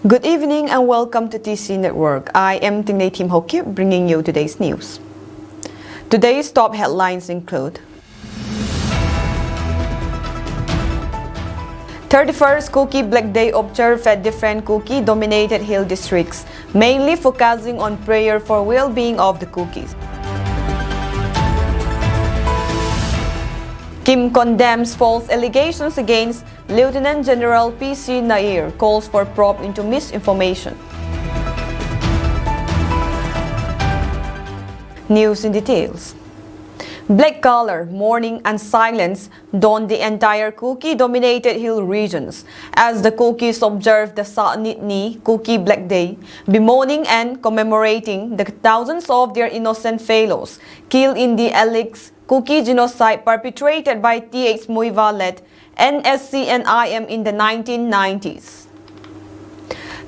Good evening and welcome to TC Network. I am Tingnay Tim Hokip bringing you today's news. Today's top headlines include 31st Kuki Black Day observed at different Kuki-dominated hill districts, mainly focusing on prayer for well-being of the Kukis. Kim condemns false allegations against Lieutenant General P.C. Nair, calls for probe into misinformation. News in details. Black color, mourning and silence dawned the entire Kuki-dominated hill regions as the Kukis observed the Sa-Nit-Ni Kuki Black Day, bemoaning and commemorating the thousands of their innocent fellows killed in the Elix Kuki genocide perpetrated by T.H. Muiva-led NSCN-IM in the 1990s.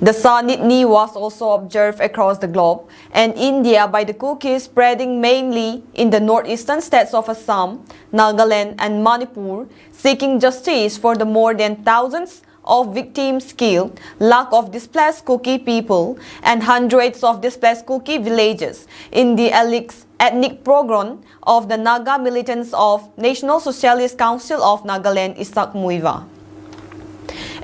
The Sa-Nit-Ni was also observed across the globe and India by the Kukis, spreading mainly in the northeastern states of Assam, Nagaland and Manipur, seeking justice for the more than thousands of victims killed, lakhs of displaced Kuki people, and hundreds of displaced Kuki villages in the Elix ethnic pogrom of the Naga militants of National Socialist Council of Nagaland, Isak Muiva.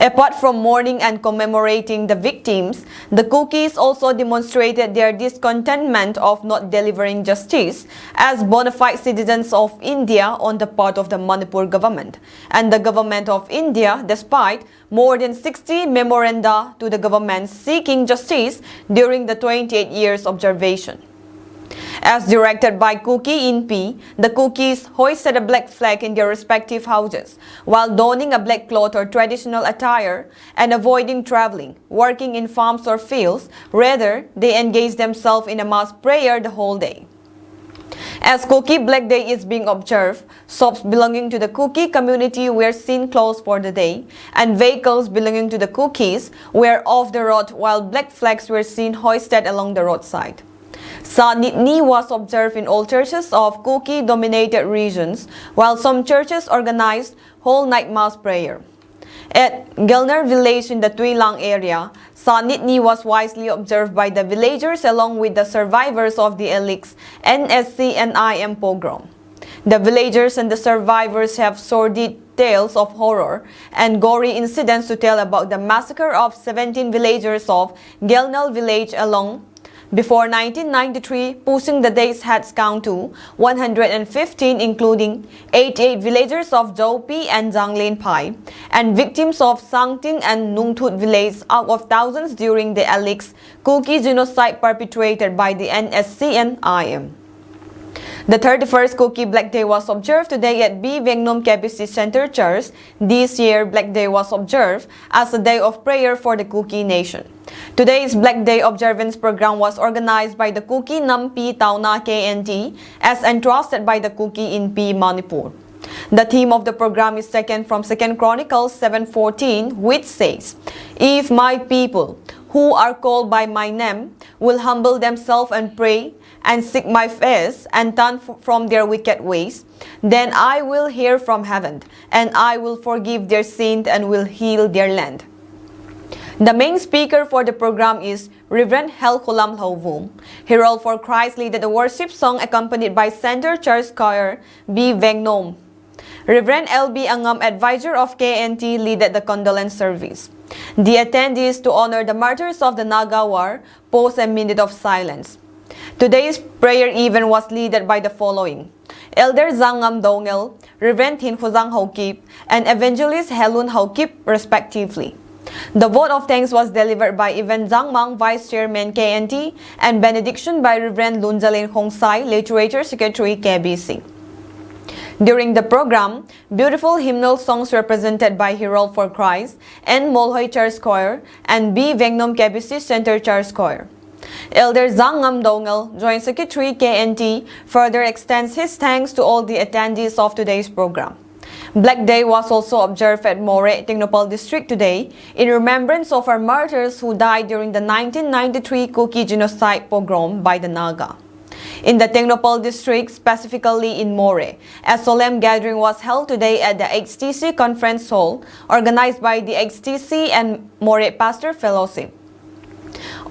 Apart from mourning and commemorating the victims, the Kukis also demonstrated their discontentment of not delivering justice as bona fide citizens of India on the part of the Manipur government and the government of India, despite more than 60 memoranda to the government seeking justice during the 28 years observation. As directed by Kuki Inpi, the Kukis hoisted a black flag in their respective houses while donning a black cloth or traditional attire and avoiding traveling, working in farms or fields. Rather, they engaged themselves in a mass prayer the whole day. As Kuki Black Day is being observed, shops belonging to the Kuki community were seen closed for the day, and vehicles belonging to the Kukis were off the road while black flags were seen hoisted along the roadside. Sa-Nit-Ni was observed in all churches of Kuki-dominated regions, while some churches organized whole-night mass prayer. At Gelner village in the Tuilang area, Sa-Nit-Ni was wisely observed by the villagers along with the survivors of the Elix NSCN-IM pogrom. The villagers and the survivors have sordid tales of horror and gory incidents to tell about the massacre of 17 villagers of Gelner village along before 1993, pushing the day's heads count to 115, including 88 villagers of Jopi and Janglin Pai, and victims of Sangting and Nungtut village out of thousands during the Elix Kuki genocide perpetrated by the NSCN-IM. The 31st Kuki Black Day was observed today at B. Vengnom KBC Center Church. This year, Black Day was observed as a day of prayer for the Kuki nation. Today's Black Day observance program was organized by the Kuki Nampi Tauna KNT as entrusted by the Kuki Inpi Manipur. The theme of the program is taken from 2 Chronicles 7:14, which says, "If my people, who are called by my name, will humble themselves and pray, and seek my face, and turn from their wicked ways, then I will hear from heaven, and I will forgive their sin and will heal their land." The main speaker for the program is Reverend Helkulam Hovum. Herald for Christ led the worship song accompanied by Center Church Choir B. Vengnom. Reverend L.B. Angam, advisor of KNT, led the condolence service. The attendees to honor the martyrs of the Naga War posed a minute of silence. Today's prayer event was led by the following: Elder Zangam Dongel, Reverend Tin Khuzang Hokip, and Evangelist Helun Hokip, respectively. The vote of thanks was delivered by Evan Zangmang, Vice Chairman KNT, and benediction by Reverend Lunjalin Hongsai, Literature Secretary KBC. During the program, beautiful hymnal songs were presented by Herald for Christ and Molhoy Church Choir and B. Vengnom KBC Center Church Choir. Elder Zangam Dongel, Joint Secretary KNT, further extends his thanks to all the attendees of today's program. Black Day was also observed at More, Technopal District today in remembrance of our martyrs who died during the 1993 Kuki genocide pogrom by the Naga. In the Technopal District, specifically in More, a solemn gathering was held today at the HTC Conference Hall, organized by the HTC and More Pastor Fellowship.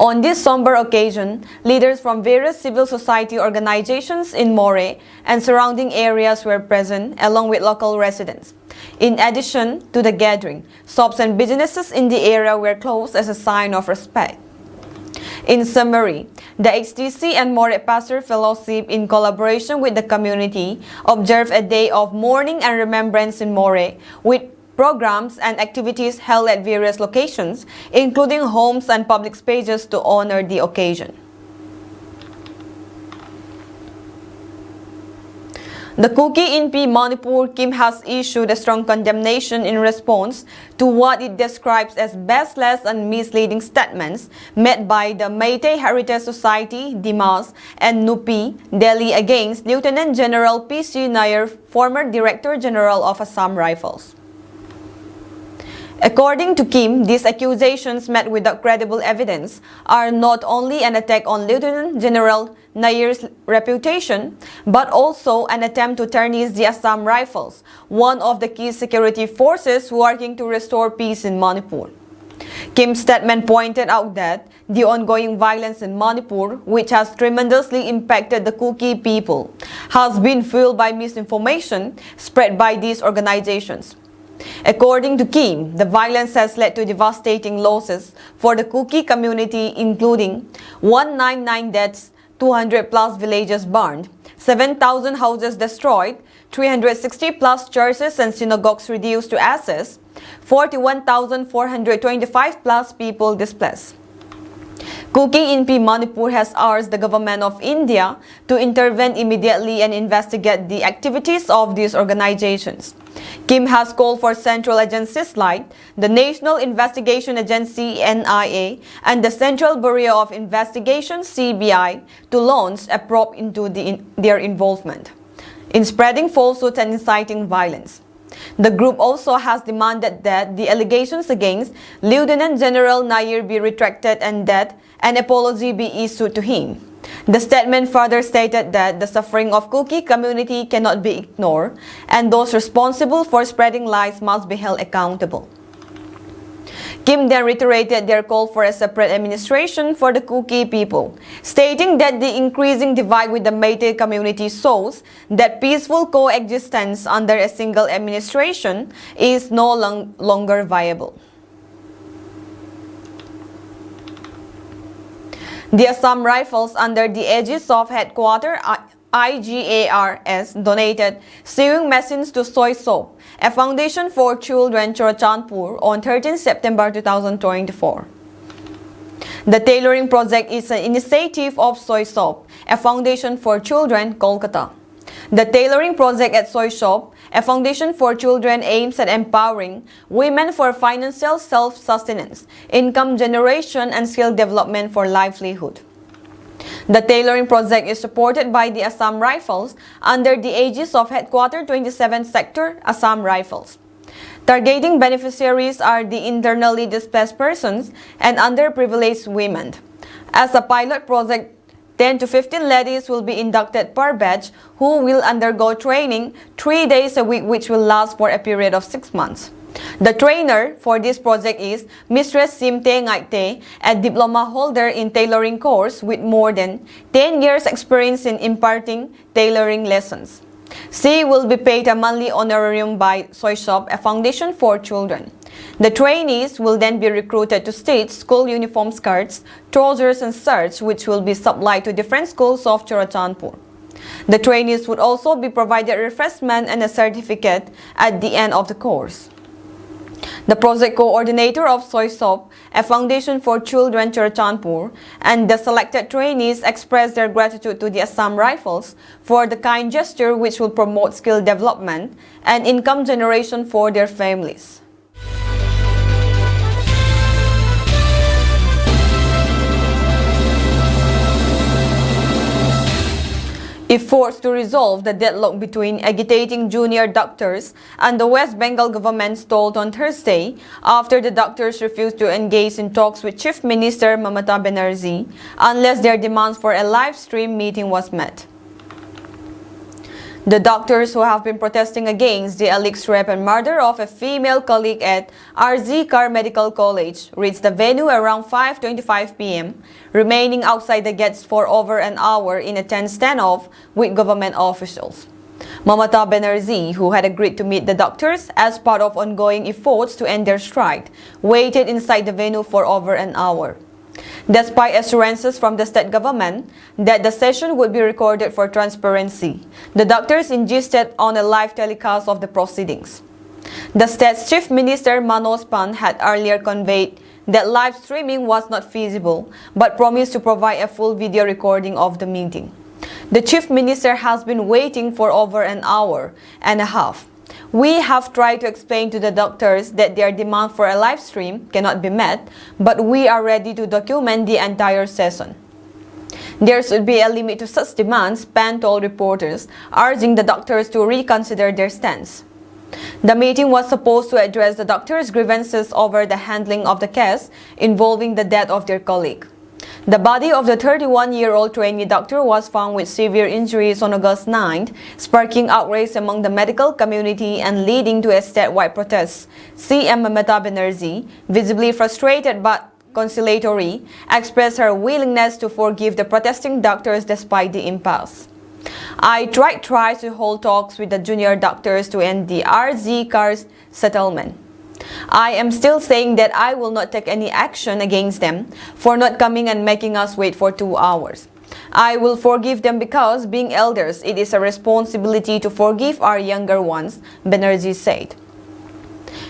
On this somber occasion, leaders from various civil society organizations in More and surrounding areas were present, along with local residents. In addition to the gathering, shops and businesses in the area were closed as a sign of respect. In summary, the HTC and More Pastor Fellowship, in collaboration with the community, observed a day of mourning and remembrance in More, with programs and activities held at various locations, including homes and public spaces, to honor the occasion. The Kuki Inpi Manipur Kim has issued a strong condemnation in response to what it describes as baseless and misleading statements made by the Meitei Heritage Society, Dimas, and Nupi, Delhi against Lieutenant General P.C. Nair, former Director General of Assam Rifles. According to Kim, these accusations, met without credible evidence, are not only an attack on Lieutenant General Nair's reputation, but also an attempt to tarnish the Assam Rifles, one of the key security forces working to restore peace in Manipur. Kim's statement pointed out that the ongoing violence in Manipur, which has tremendously impacted the Kuki people, has been fueled by misinformation spread by these organizations. According to Kim, the violence has led to devastating losses for the Kuki community, including 199 deaths, 200 plus villages burned, 7,000 houses destroyed, 360 plus churches and synagogues reduced to ashes, 41,425 plus people displaced. Kuki Inpi Manipur has urged the government of India to intervene immediately and investigate the activities of these organizations. Kim has called for central agencies like the National Investigation Agency (NIA) and the Central Bureau of Investigation (CBI) to launch a probe into their involvement in spreading falsehoods and inciting violence. The group also has demanded that the allegations against Lieutenant General Nair be retracted and that an apology be issued to him. The statement further stated that the suffering of Kuki community cannot be ignored and those responsible for spreading lies must be held accountable. Kim then reiterated their call for a separate administration for the Kuki people, stating that the increasing divide with the Meitei community shows that peaceful coexistence under a single administration is no longer viable. The Assam Rifles, under the aegis of Headquarter IGARS, donated sewing machines to Soy Soap, a foundation for children, Churachandpur, on 13 September 2024. The tailoring project is an initiative of Soy Soap, a foundation for children, Kolkata. The tailoring project at Soy Soap, a foundation for children, aims at empowering women for financial self-sustenance, income generation, and skill development for livelihood. The tailoring project is supported by the Assam Rifles under the aegis of Headquarter 27th Sector, Assam Rifles. Targeting beneficiaries are the internally displaced persons and underprivileged women. As a pilot project, 10 to 15 ladies will be inducted per batch who will undergo training 3 days a week, which will last for a period of 6 months. The trainer for this project is Mistress Simte Ngaite, a diploma holder in tailoring course with more than 10 years experience in imparting tailoring lessons. She will be paid a monthly honorarium by Soy Soap, a foundation for children. The trainees will then be recruited to stitch school uniform skirts, trousers and shirts, which will be supplied to different schools of Churachandpur. The trainees would also be provided refreshment and a certificate at the end of the course. The project coordinator of Soy Soap, a foundation for children, Churachandpur, and the selected trainees expressed their gratitude to the Assam Rifles for the kind gesture, which will promote skill development and income generation for their families. Efforts to resolve the deadlock between agitating junior doctors and the West Bengal government stalled on Thursday after the doctors refused to engage in talks with Chief Minister Mamata Banerjee unless their demands for a live stream meeting was met. The doctors who have been protesting against the alleged rape and murder of a female colleague at RZ Kar Medical College reached the venue around 5:25 p.m., remaining outside the gates for over an hour in a tense standoff with government officials. Mamata Banerjee, who had agreed to meet the doctors as part of ongoing efforts to end their strike, waited inside the venue for over an hour. Despite assurances from the state government that the session would be recorded for transparency, the doctors insisted on a live telecast of the proceedings. The state's chief minister Manoj Pan had earlier conveyed that live streaming was not feasible, but promised to provide a full video recording of the meeting. The chief minister has been waiting for over an hour and a half. We have tried to explain to the doctors that their demand for a live stream cannot be met, but we are ready to document the entire session. There should be a limit to such demands, Pan told reporters, urging the doctors to reconsider their stance. The meeting was supposed to address the doctors' grievances over the handling of the case involving the death of their colleague. The body of the 31-year-old trainee doctor was found with severe injuries on August 9, sparking outrage among the medical community and leading to a statewide protest. CM Mamata Banerjee, visibly frustrated but conciliatory, expressed her willingness to forgive the protesting doctors despite the impasse. I tried twice to hold talks with the junior doctors to end the RZ Kar's settlement. I am still saying that I will not take any action against them for not coming and making us wait for 2 hours. I will forgive them because, being elders, it is a responsibility to forgive our younger ones, Banerjee said.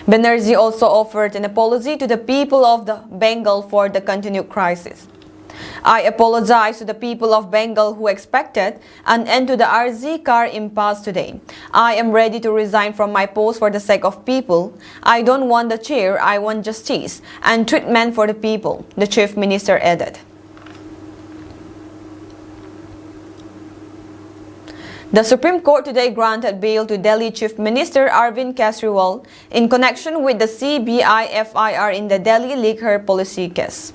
Banerjee also offered an apology to the people of the Bengal for the continued crisis. I apologize to the people of Bengal who expected an end to the RZ Kar impasse today. I am ready to resign from my post for the sake of people. I don't want the chair, I want justice and treatment for the people, the chief minister added. The Supreme Court today granted bail to Delhi Chief Minister Arvind Kejriwal in connection with the CBI FIR in the Delhi liquor policy case.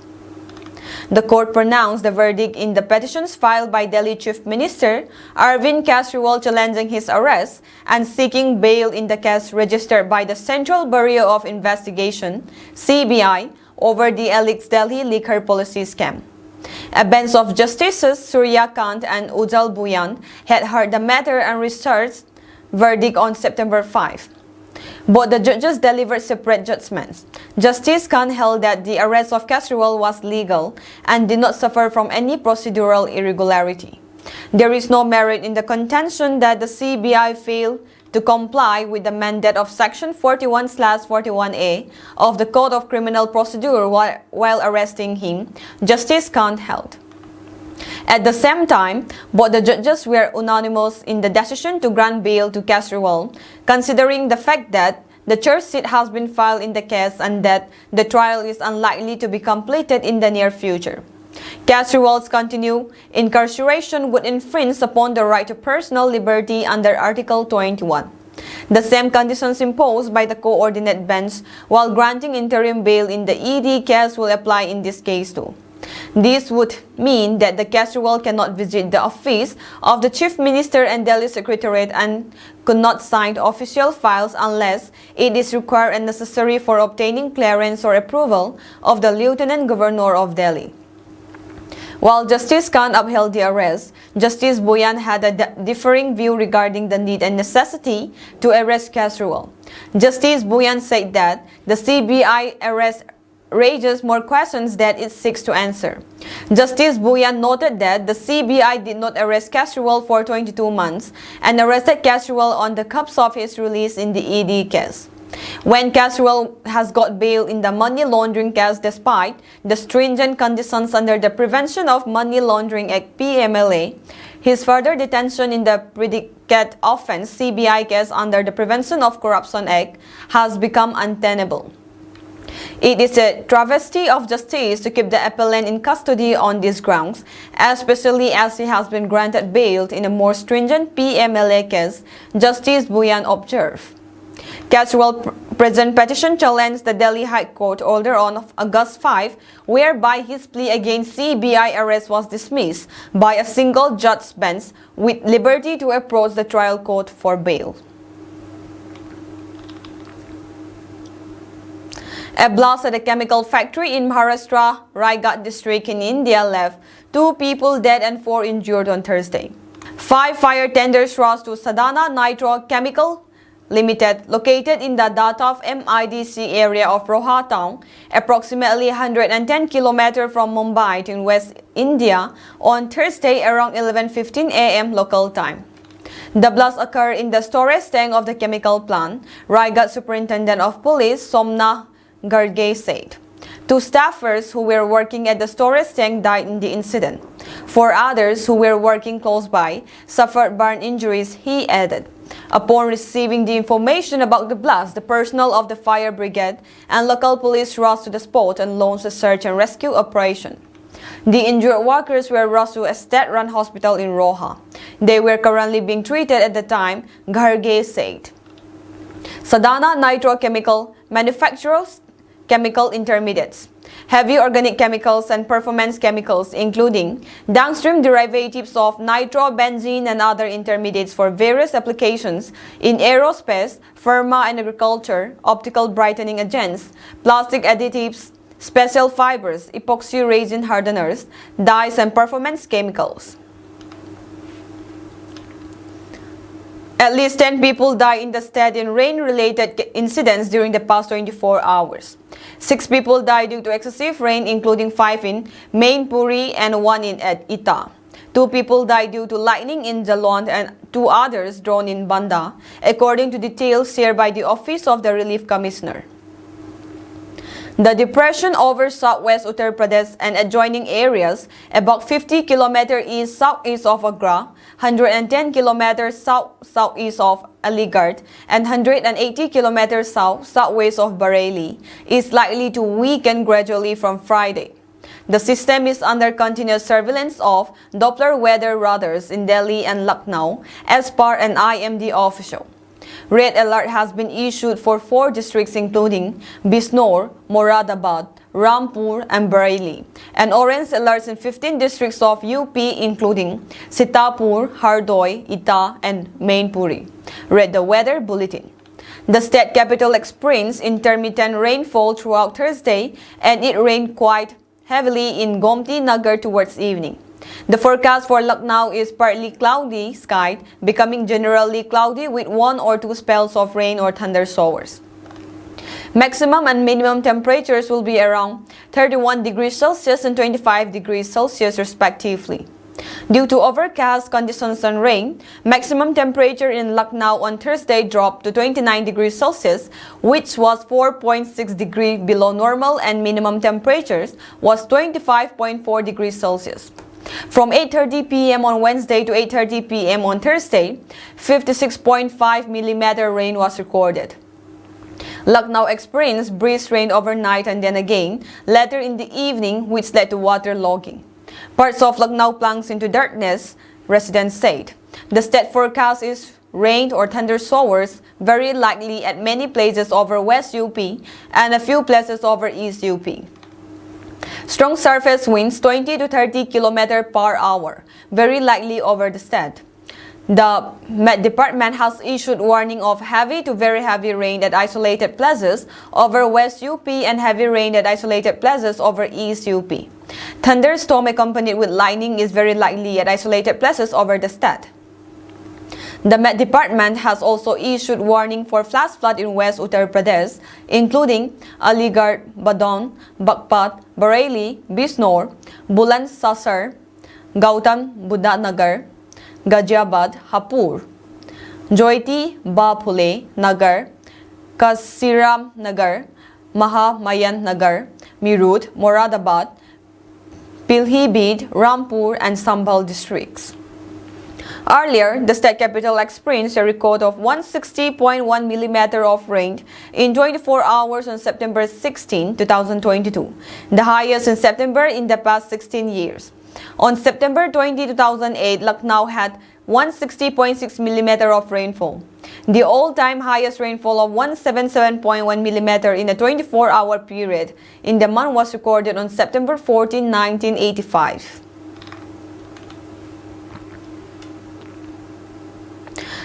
The court pronounced the verdict in the petitions filed by Delhi Chief Minister Arvind Kejriwal challenging his arrest and seeking bail in the case registered by the Central Bureau of Investigation (CBI) over the alleged Delhi liquor policy scam. A bench of Justices Surya Kant and Ujjal Bhuyan had heard the matter and researched verdict on September 5. Both the judges delivered separate judgments. Justice Khan held that the arrest of Kejriwal was legal and did not suffer from any procedural irregularity. There is no merit in the contention that the CBI failed to comply with the mandate of Section 41/41A of the Code of Criminal Procedure while arresting him, Justice Khan held. At the same time, both the judges were unanimous in the decision to grant bail to Kejriwal, considering the fact that the charge sheet has been filed in the case and that the trial is unlikely to be completed in the near future. Kejriwal's continued incarceration would infringe upon the right to personal liberty under Article 21. The same conditions imposed by the coordinate bench while granting interim bail in the ED case will apply in this case too. This would mean that the Kejriwal cannot visit the office of the Chief Minister and Delhi Secretariat and could not sign official files unless it is required and necessary for obtaining clearance or approval of the Lieutenant Governor of Delhi. While Justice Khan upheld the arrest, Justice Bhuyan had a differing view regarding the need and necessity to arrest Kejriwal. Justice Bhuyan said that the CBI arrest raises more questions that it seeks to answer. Justice Bhuyan noted that the CBI did not arrest Kejriwal for 22 months and arrested Kejriwal on the cusp of his release in the ED case. When Kejriwal has got bail in the money laundering case despite the stringent conditions under the Prevention of Money Laundering Act (PMLA), his further detention in the predicate offense CBI case under the Prevention of Corruption Act has become untenable. It is a travesty of justice to keep the appellant in custody on these grounds, especially as he has been granted bail in a more stringent PMLA case, Justice Bhuyan observed. Kejriwal present petition challenged the Delhi High Court order on August 5, whereby his plea against CBI arrest was dismissed by a single judge's bench with liberty to approach the trial court for bail. A blast at a chemical factory in Maharashtra, Raigad district in India left 2 people dead and 4 injured on Thursday. 5 fire tenders rushed to Sadhana Nitro Chemical Limited, located in the Dataf MIDC area of Roha town, approximately 110 km from Mumbai in West India, on Thursday around 11:15 a.m. local time. The blast occurred in the storage tank of the chemical plant, Raigad Superintendent of Police Somna Garge said. 2 staffers who were working at the storage tank died in the incident. 4 others who were working close by suffered burn injuries, he added. Upon receiving the information about the blast, the personnel of the fire brigade and local police rushed to the spot and launched a search and rescue operation. The injured workers were rushed to a state-run hospital in Roha. They were currently being treated at the time, Garge said. Sadhana Nitrochemical manufactures chemical intermediates, heavy organic chemicals and performance chemicals, including downstream derivatives of nitrobenzene and other intermediates for various applications in aerospace, pharma and agriculture, optical brightening agents, plastic additives, special fibers, epoxy resin hardeners, dyes and performance chemicals. At least 10 people died in the state in rain-related incidents during the past 24 hours. 6 people died due to excessive rain, including 5 in Mainpuri and 1 in Etah. 2 people died due to lightning in Jalond and 2 others drowned in Banda, according to details shared by the Office of the Relief Commissioner. The depression over southwest Uttar Pradesh and adjoining areas, about 50 km east-southeast of Agra, 110 km south-southeast of Aligarh, and 180 km south-southwest of Bareilly, is likely to weaken gradually from Friday. The system is under continuous surveillance of Doppler weather radars in Delhi and Lucknow, as per an IMD official. Red alert has been issued for 4 districts including Bisnor, Moradabad, Rampur and Bareilly, and orange alerts in 15 districts of UP including Sitapur, Hardoi, Etah and Mainpuri, read the weather bulletin. The state capital experienced intermittent rainfall throughout Thursday, and it rained quite heavily in Gomti Nagar towards evening. The forecast for Lucknow is partly cloudy skied, becoming generally cloudy with 1 or 2 spells of rain or thunder showers. Maximum and minimum temperatures will be around 31 degrees Celsius and 25 degrees Celsius respectively. Due to overcast conditions and rain, maximum temperature in Lucknow on Thursday dropped to 29 degrees Celsius, which was 4.6 degrees below normal, and minimum temperatures was 25.4 degrees Celsius. From 8:30 p.m. on Wednesday to 8:30 p.m. on Thursday, 56.5 mm rain was recorded. Lucknow experienced brisk rain overnight and then again later in the evening, which led to waterlogging. Parts of Lucknow plunged into darkness, residents said. The state forecast is rain or thunder showers, very likely at many places over West UP and a few places over East UP. Strong surface winds 20 to 30 km per hour, very likely over the state. The Met Department has issued warning of heavy to very heavy rain at isolated places over West UP and heavy rain at isolated places over East UP. Thunderstorm accompanied with lightning is very likely at isolated places over the state. The Met Department has also issued warning for flash flood in West Uttar Pradesh, including Aligarh, Badon, Bagpat, Bareilly, Bisnor, Bulandshahr, Gautam Buddha Nagar, Ghaziabad, Hapur, Jyoti Baphule Nagar, Kasiram Nagar, Mahamayan Nagar, Meerut, Moradabad, Pilhibhit, Rampur and Sambhal districts. Earlier, the state capital experienced a record of 160.1 mm of rain in 24 hours on September 16, 2022, the highest in September in the past 16 years. On September 20, 2008, Lucknow had 160.6 millimeter of rainfall. The all-time highest rainfall of 177.1 millimeter in a 24-hour period in the month was recorded on September 14, 1985.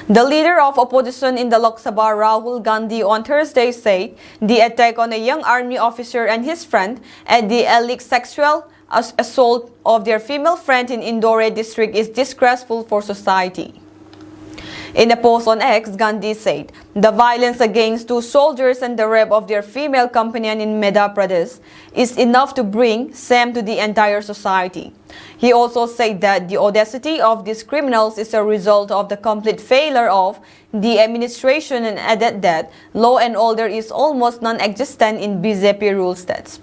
The leader of opposition in the Lok Sabha, Rahul Gandhi, on Thursday said the attack on a young army officer and his friend at the alleged sexual assault of their female friend in Indore district is disgraceful for society. In a post on X, Gandhi said, the violence against two soldiers and the rape of their female companion in Madhya Pradesh is enough to bring shame to the entire society. He also said that the audacity of these criminals is a result of the complete failure of the administration and added that law and order is almost non-existent in BJP ruled states.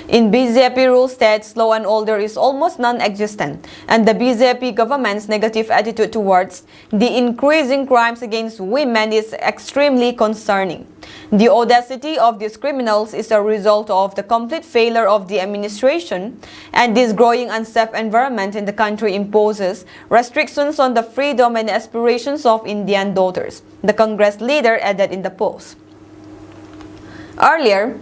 In BJP ruled states, law and order is almost non-existent, and the BJP government's negative attitude towards the increasing crimes against women is extremely concerning. The audacity of these criminals is a result of the complete failure of the administration, and this growing unsafe environment in the country imposes restrictions on the freedom and aspirations of Indian daughters, the Congress leader added in the post. Earlier,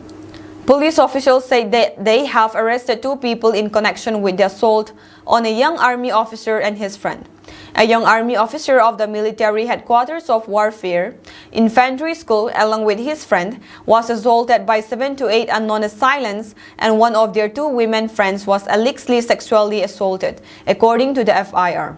police officials said that they have arrested two people in connection with the assault on a young army officer and his friend. A young army officer of the military headquarters of Warfare Infantry School, along with his friend, was assaulted by 7 to 8 unknown assailants, and one of their two women friends was allegedly sexually assaulted, according to the FIR.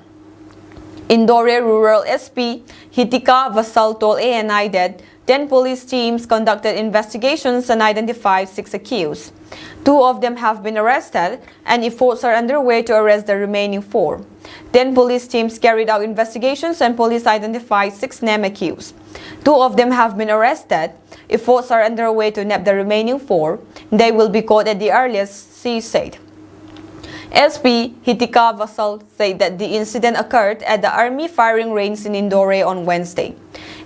Indore Rural SP Hitika Vassal told ANI that 10 police teams conducted investigations and identified 6 accused. 2 of them have been arrested, and efforts are underway to arrest the remaining 4. 10 police teams carried out investigations and police identified 6 named accused. 2 of them have been arrested. Efforts are underway to nab the remaining 4. They will be caught at the earliest, she said. SP Hitika Vassal said that the incident occurred at the army firing range in Indore on Wednesday.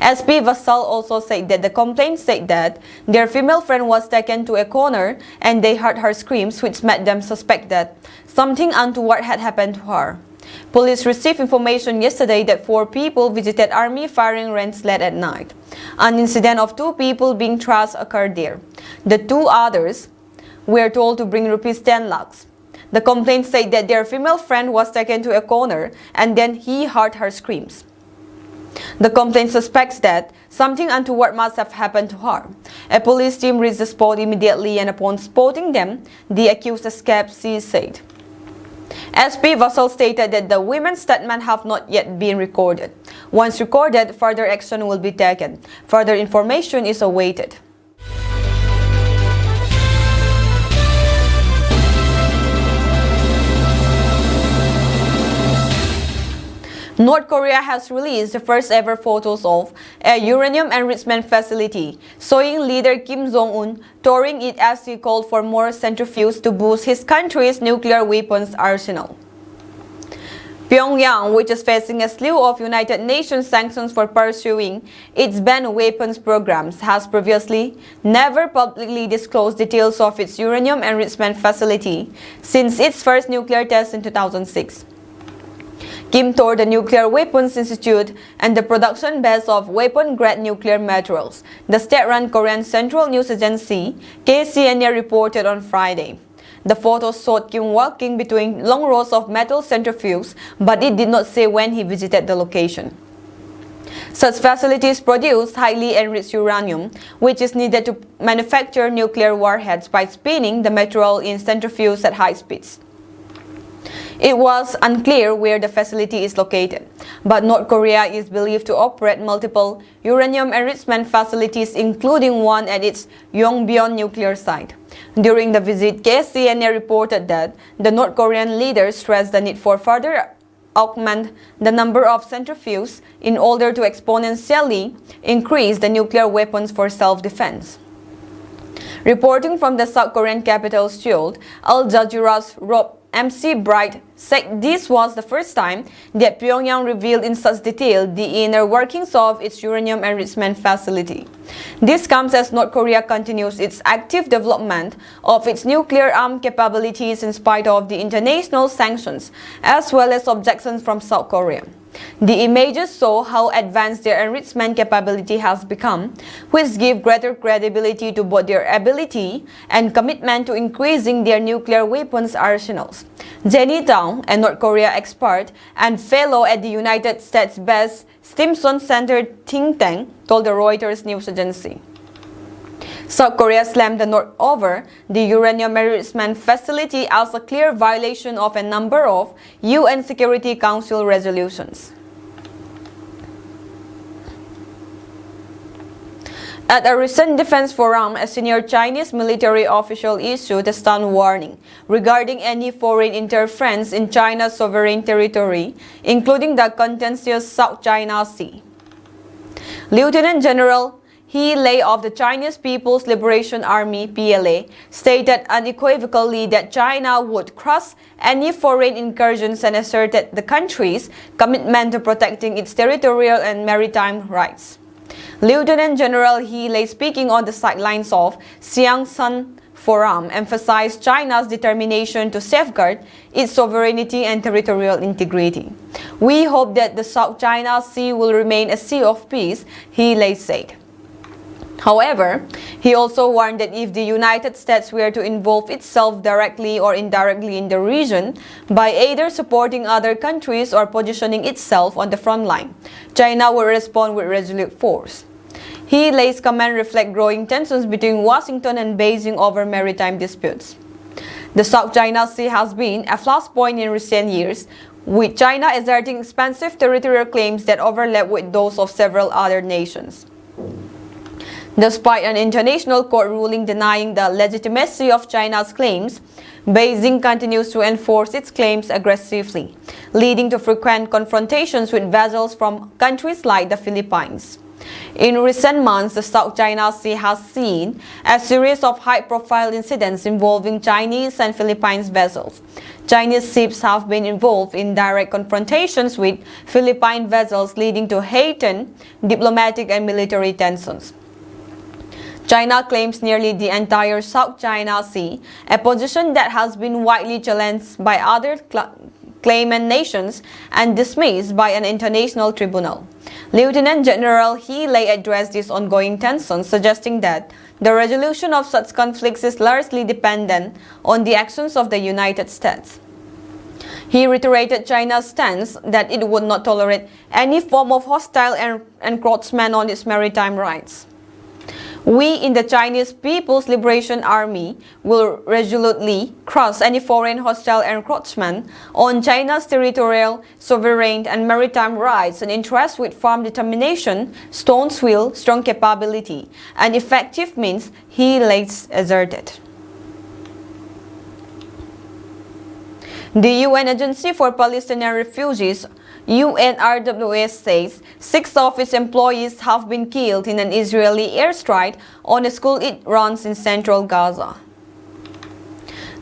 SP Vassal also said that the complaint said that their female friend was taken to a corner and they heard her screams, which made them suspect that something untoward had happened to her. Police received information yesterday that 4 people visited army firing range late at night. An incident of 2 people being trashed occurred there. The 2 others were told to bring rupees 10 lakhs. The complaint said that their female friend was taken to a corner and then he heard her screams. The complaint suspects that something untoward must have happened to her. A police team reached the spot immediately, and upon spotting them, the accused escaped, she said. SP Vassal stated that the women's statement have not yet been recorded. Once recorded, further action will be taken. Further information is awaited. North Korea has released the first ever photos of a uranium enrichment facility, showing leader Kim Jong-un touring it as he called for more centrifuges to boost his country's nuclear weapons arsenal. Pyongyang, which is facing a slew of United Nations sanctions for pursuing its banned weapons programs, has previously never publicly disclosed details of its uranium enrichment facility since its first nuclear test in 2006. Kim toured the Nuclear Weapons Institute and the production base of weapon-grade nuclear materials, the state-run Korean Central News Agency, KCNA, reported on Friday. The photos showed Kim walking between long rows of metal centrifuges, but it did not say when he visited the location. Such facilities produce highly enriched uranium, which is needed to manufacture nuclear warheads by spinning the material in centrifuges at high speeds. It was unclear where the facility is located, but North Korea is believed to operate multiple uranium enrichment facilities, including one at its Yongbyon nuclear site. During the visit, KCNA reported that the North Korean leader stressed the need for further augment the number of centrifuges in order to exponentially increase the nuclear weapons for self-defense. Reporting from the South Korean capital Seoul, Al Jazeera's Rob MC Bright said this was the first time that Pyongyang revealed in such detail the inner workings of its uranium enrichment facility. This comes as North Korea continues its active development of its nuclear arm capabilities in spite of the international sanctions, as well as objections from South Korea. The images show how advanced their enrichment capability has become, which give greater credibility to both their ability and commitment to increasing their nuclear weapons arsenals. Jenny Tang, a North Korea expert and fellow at the United States-based Stimson Center think tank, told the Reuters news agency. South Korea slammed the North over the uranium enrichment facility as a clear violation of a number of UN Security Council resolutions. At a recent defense forum, a senior Chinese military official issued a stern warning regarding any foreign interference in China's sovereign territory, including the contentious South China Sea. Lieutenant General He Lei of the Chinese People's Liberation Army (PLA) stated unequivocally that China would crush any foreign incursions and asserted the country's commitment to protecting its territorial and maritime rights. Lieutenant General He Lei, speaking on the sidelines of Xiangshan Forum, emphasized China's determination to safeguard its sovereignty and territorial integrity. "We hope that the South China Sea will remain a sea of peace," He Lei said. However, he also warned that if the United States were to involve itself directly or indirectly in the region by either supporting other countries or positioning itself on the front line, China would respond with resolute force. He Lei's comment reflect growing tensions between Washington and Beijing over maritime disputes. The South China Sea has been a flashpoint in recent years, with China asserting expansive territorial claims that overlap with those of several other nations. Despite an international court ruling denying the legitimacy of China's claims, Beijing continues to enforce its claims aggressively, leading to frequent confrontations with vessels from countries like the Philippines. In recent months, the South China Sea has seen a series of high-profile incidents involving Chinese and Philippine vessels. Chinese ships have been involved in direct confrontations with Philippine vessels, leading to heightened diplomatic and military tensions. China claims nearly the entire South China Sea, a position that has been widely challenged by other claimant nations and dismissed by an international tribunal. Lieutenant General He Lei addressed these ongoing tensions, suggesting that the resolution of such conflicts is largely dependent on the actions of the United States. He reiterated China's stance that it would not tolerate any form of hostile encroachment on its maritime rights. "We in the Chinese People's Liberation Army will resolutely crush any foreign hostile encroachment on China's territorial, sovereign, and maritime rights and interests with firm determination, staunch will, strong capability, and effective means," He Lei asserted. The UN Agency for Palestinian Refugees, UNRWA, says 6 of its employees have been killed in an Israeli airstrike on a school it runs in central Gaza.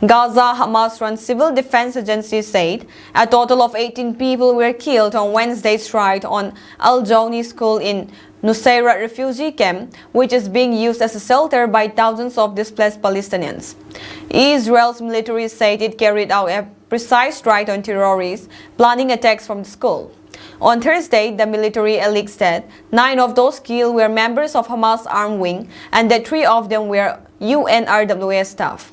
Gaza Hamas-run civil defense agency said a total of 18 people were killed on Wednesday's strike on Al-Jawni school in Nusayrat refugee camp, which is being used as a shelter by thousands of displaced Palestinians. Israel's military said it carried out a precise strike on terrorists planning attacks from the school. On Thursday, the military alleged that 9 of those killed were members of Hamas' armed wing and that 3 of them were UNRWA staff.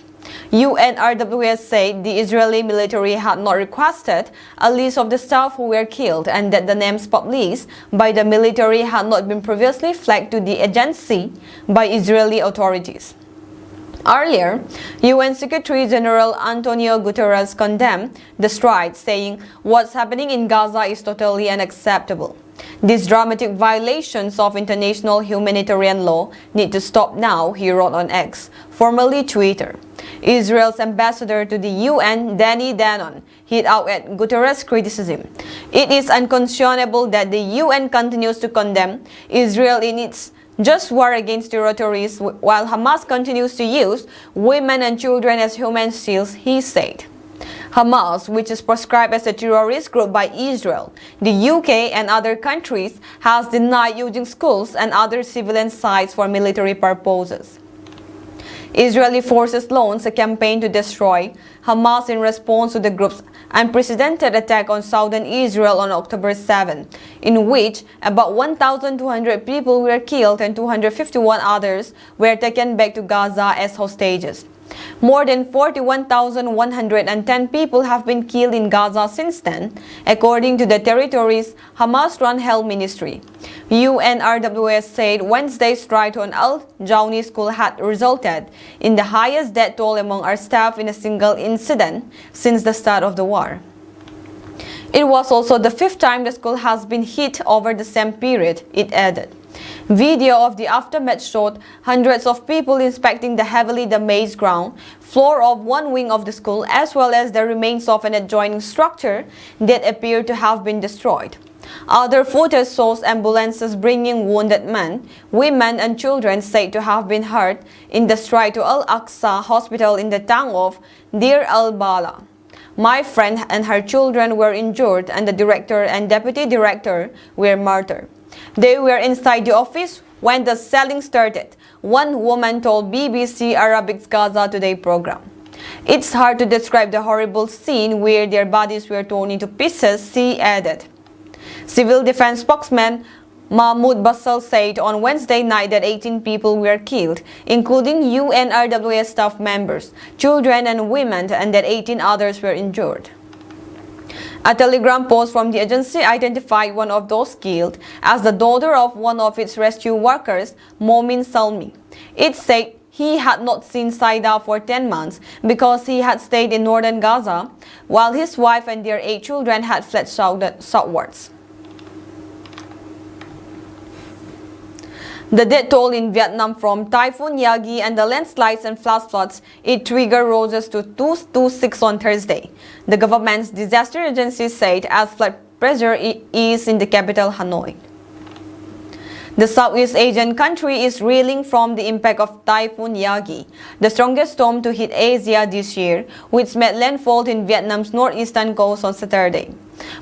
UNRWA said the Israeli military had not requested a list of the staff who were killed and that the names published by the military had not been previously flagged to the agency by Israeli authorities. Earlier, UN Secretary General Antonio Guterres condemned the strike, saying what's happening in Gaza is totally unacceptable. "These dramatic violations of international humanitarian law need to stop now," he wrote on X, formerly Twitter. Israel's ambassador to the UN, Danny Danon, hit out at Guterres' criticism. "It is unconscionable that the UN continues to condemn Israel in its just war against territories while Hamas continues to use women and children as human shields," he said. Hamas, which is proscribed as a terrorist group by Israel, the UK and other countries, has denied using schools and other civilian sites for military purposes. Israeli forces launched a campaign to destroy Hamas in response to the group's unprecedented attack on southern Israel on October 7, in which about 1,200 people were killed and 251 others were taken back to Gaza as hostages. More than 41,110 people have been killed in Gaza since then, according to the territory's Hamas-run health ministry. UNRWS said Wednesday's strike on Al-Jawni school had resulted in the highest death toll among our staff in a single incident since the start of the war. It was also the fifth time the school has been hit over the same period, it added. Video of the aftermath showed hundreds of people inspecting the heavily damaged ground floor of one wing of the school, as well as the remains of an adjoining structure that appeared to have been destroyed. Other footage shows ambulances bringing wounded men, women and children said to have been hurt in the strike to Al-Aqsa Hospital in the town of Deir al-Bala. My friend and her children were injured and the director and deputy director were murdered. They were inside the office when the shelling started, one woman told BBC Arabic's Gaza Today program. It's hard to describe the horrible scene where their bodies were torn into pieces, she added. Civil defense spokesman Mahmoud Bassal said on Wednesday night that 18 people were killed, including UNRWS staff members, children and women, and that 18 others were injured. A telegram post from the agency identified one of those killed as the daughter of one of its rescue workers, Momin Salmi. It said he had not seen Saida for 10 months because he had stayed in northern Gaza, while his wife and their 8 children had fled southwards. The death toll in Vietnam from Typhoon Yagi and the landslides and flash floods it triggered roses to 226 on Thursday, the government's disaster agency said as flood pressure eased in the capital Hanoi. The Southeast Asian country is reeling from the impact of Typhoon Yagi, the strongest storm to hit Asia this year, which made landfall in Vietnam's northeastern coast on Saturday.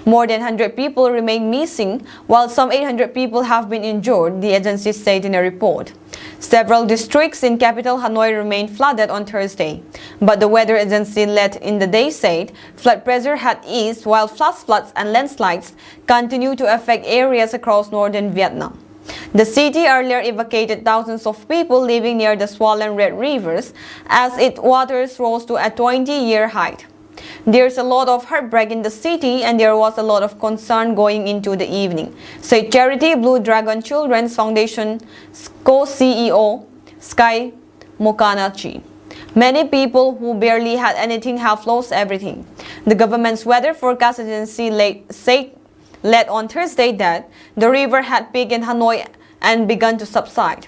More than 100 people remain missing, while some 800 people have been injured, the agency said in a report. Several districts in capital Hanoi remained flooded on Thursday, but the weather agency late in the day said flood pressure had eased while flash floods and landslides continue to affect areas across northern Vietnam. The city earlier evacuated thousands of people living near the swollen Red Rivers as its waters rose to a 20-year height. There's a lot of heartbreak in the city and there was a lot of concern going into the evening, said charity Blue Dragon Children's Foundation co-CEO Sky Mokanachi. Many people who barely had anything have lost everything. The government's weather forecast agency said late on Thursday that the river had peaked in Hanoi and begun to subside.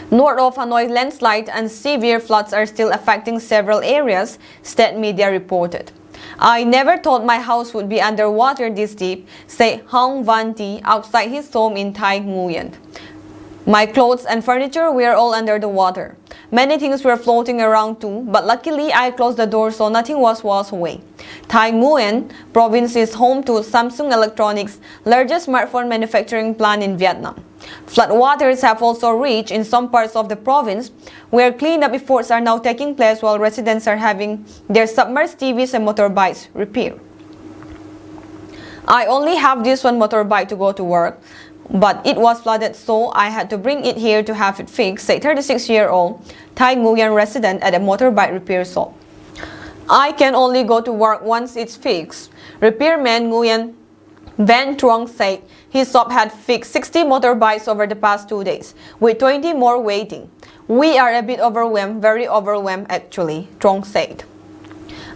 North of Hanoi, landslides and severe floods are still affecting several areas, state media reported. I never thought my house would be underwater this deep, said Hong Van Thi outside his home in Thai Nguyen. My clothes and furniture were all under the water. Many things were floating around too, but luckily I closed the door so nothing was washed away. Thai Nguyen province is home to Samsung Electronics' largest smartphone manufacturing plant in Vietnam. Floodwaters have also reached in some parts of the province, where cleanup efforts are now taking place while residents are having their submerged TVs and motorbikes repaired. I only have this one motorbike to go to work, but it was flooded so I had to bring it here to have it fixed, said 36-year-old Thai Nguyen resident at a motorbike repair shop. I can only go to work once it's fixed. Repairman Nguyen Van Truong said his shop had fixed 60 motorbikes over the past 2 days, with 20 more waiting. We are a bit overwhelmed, very overwhelmed actually, Truong said.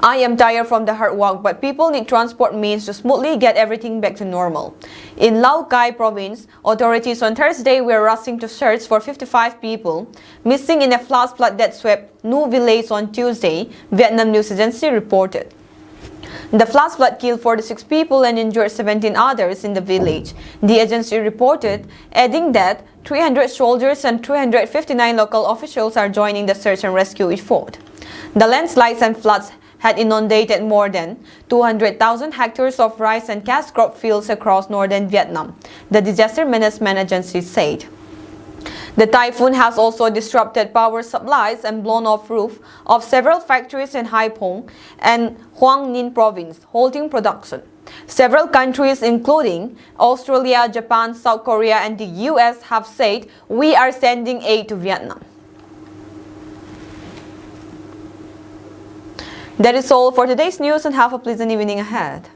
I am tired from the hard work, but people need transport means to smoothly get everything back to normal. In Lao Cai province, authorities on Thursday were rushing to search for 55 people missing in a flash flood that swept Nu village on Tuesday, Vietnam news agency reported. The flash flood killed 46 people and injured 17 others in the village, the agency reported, adding that 300 soldiers and 359 local officials are joining the search and rescue effort. The landslides and floods had inundated more than 200,000 hectares of rice and cash crop fields across northern Vietnam, the Disaster Management Agency said. The typhoon has also disrupted power supplies and blown off roof of several factories in Hai Phong and Hoang Ninh province, halting production. Several countries including Australia, Japan, South Korea and the US have said we are sending aid to Vietnam. That is all for today's news, and have a pleasant evening ahead.